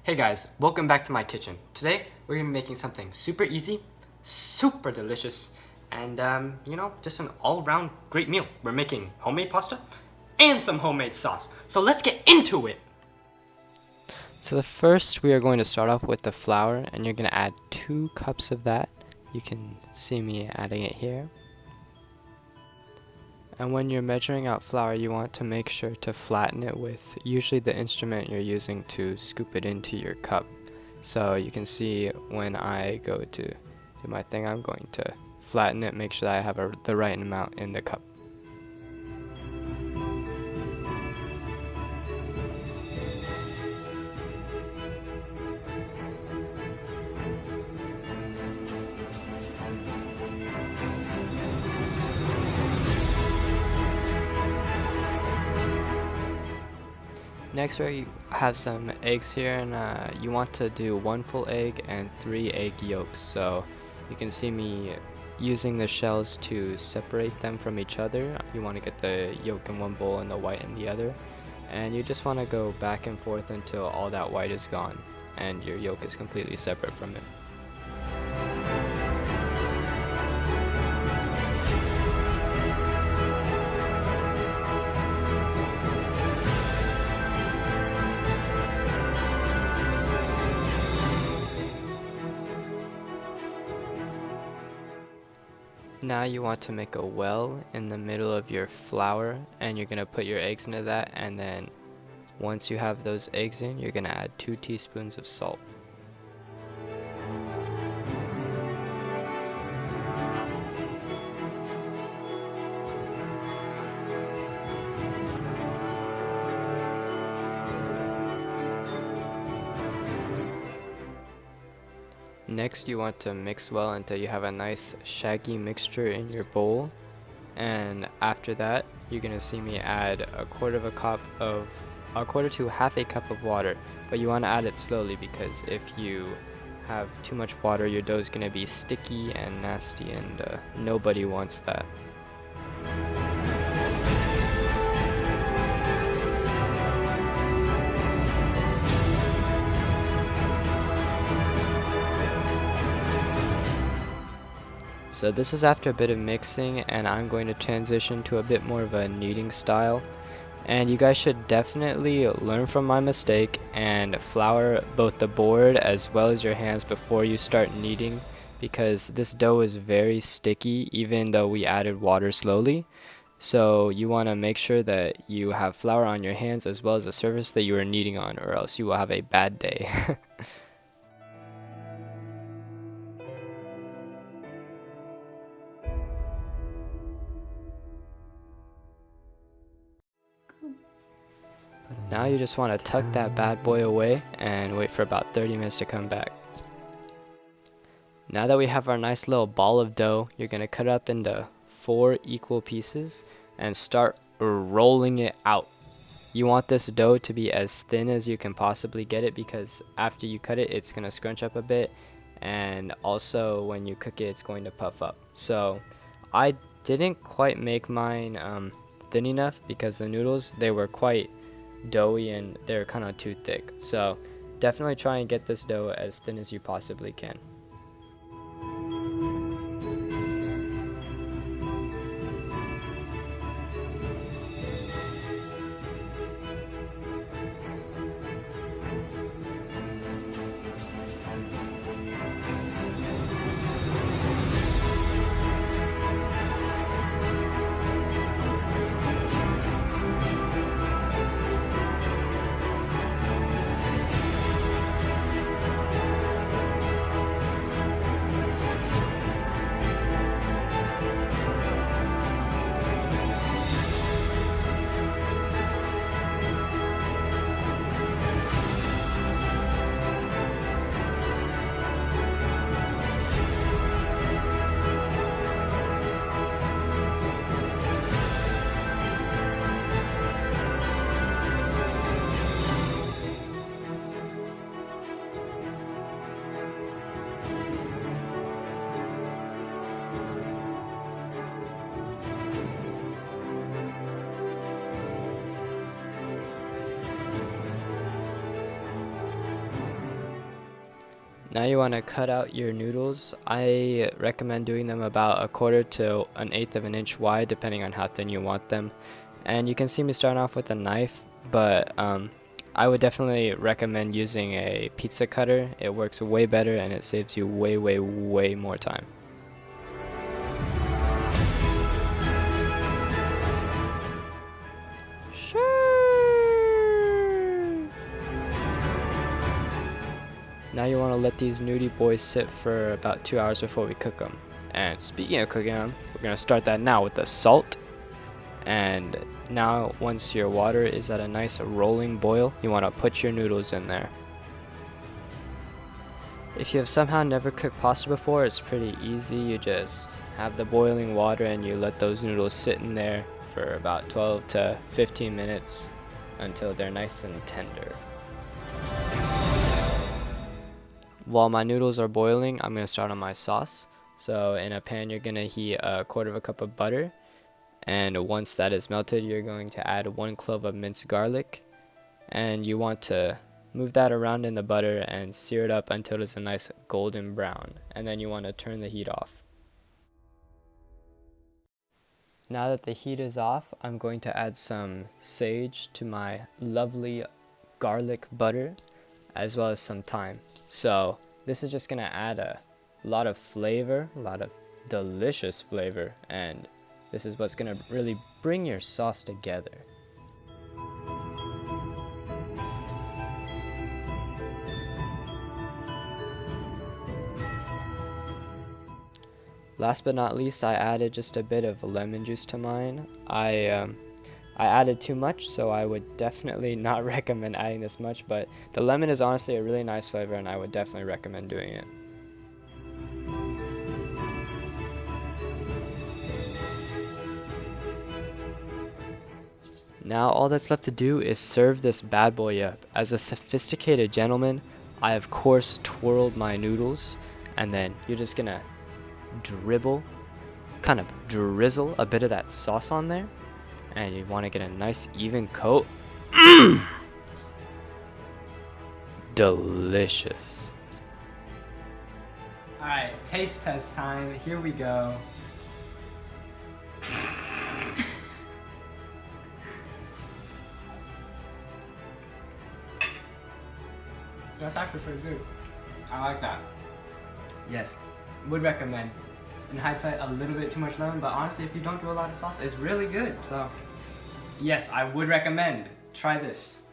Hey guys, welcome back to my kitchen. Today we're gonna be making something super easy, super delicious, and just an all-around great meal. We're making homemade pasta and some homemade sauce. So let's get into it. So the first we are going to start off with the flour, and you're going to add 2 cups of that. You can see me adding it here. And when you're measuring out flour, you want to make sure to flatten it with usually the instrument you're using to scoop it into your cup. So you can see when I go to do my thing, I'm going to flatten it, make sure that I have the right amount in the cup. Next we have some eggs here, and you want to do 1 full egg and 3 egg yolks. So you can see me using the shells to separate them from each other. You want to get the yolk in one bowl and the white in the other. And you just want to go back and forth until all that white is gone and your yolk is completely separate from it. Now you want to make a well in the middle of your flour, and you're going to put your eggs into that, and then once you have those eggs in, you're going to add 2 teaspoons of salt. Next you want to mix well until you have a nice shaggy mixture in your bowl, and after that you're going to see me add a quarter to half a cup of water, but you want to add it slowly because if you have too much water your dough is going to be sticky and nasty, and nobody wants that. So this is after a bit of mixing, and I'm going to transition to a bit more of a kneading style. And you guys should definitely learn from my mistake and flour both the board as well as your hands before you start kneading, because this dough is very sticky even though we added water slowly. So you want to make sure that you have flour on your hands as well as the surface that you are kneading on, or else you will have a bad day. Now you just want to tuck that bad boy away and wait for about 30 minutes to come back. Now that we have our nice little ball of dough, you're going to cut it up into 4 equal pieces and start rolling it out. You want this dough to be as thin as you can possibly get it, because after you cut it, it's going to scrunch up a bit, and also when you cook it, it's going to puff up. So I didn't quite make mine thin enough because the noodles, they were quite doughy and they're kind of too thick. So definitely try and get this dough as thin as you possibly can. Now you want to cut out your noodles. I recommend doing them about 1/4 to 1/8 of an inch wide, depending on how thin you want them. And you can see me starting off with a knife, but I would definitely recommend using a pizza cutter. It works way better and it saves you way more time. Now you want to let these nudie boys sit for about 2 hours before we cook them. And speaking of cooking them, we're going to start that now with the salt. And now once your water is at a nice rolling boil, you want to put your noodles in there. If you have somehow never cooked pasta before, it's pretty easy. You just have the boiling water and you let those noodles sit in there for about 12 to 15 minutes until they're nice and tender. While my noodles are boiling, I'm going to start on my sauce. So in a pan, you're going to heat 1/4 cup of butter. And once that is melted, you're going to add 1 clove of minced garlic. And you want to move that around in the butter and sear it up until it's a nice golden brown. And then you want to turn the heat off. Now that the heat is off, I'm going to add some sage to my lovely garlic butter, as well as some thyme. So this is just going to add a lot of flavor, a lot of delicious flavor, and this is what's going to really bring your sauce together. Last but not least, I added just a bit of lemon juice to mine. I added too much, so I would definitely not recommend adding this much, but the lemon is honestly a really nice flavor and I would definitely recommend doing it. Now all that's left to do is serve this bad boy up. As a sophisticated gentleman, I of course twirled my noodles, and then you're just gonna kind of drizzle a bit of that sauce on there, and you want to get a nice even coat. Delicious. Alright, taste test time. Here we go. That's actually pretty good. I like that. Yes, would recommend. In hindsight, a little bit too much lemon, but honestly, if you don't do a lot of sauce, it's really good. So, yes, I would recommend. Try this.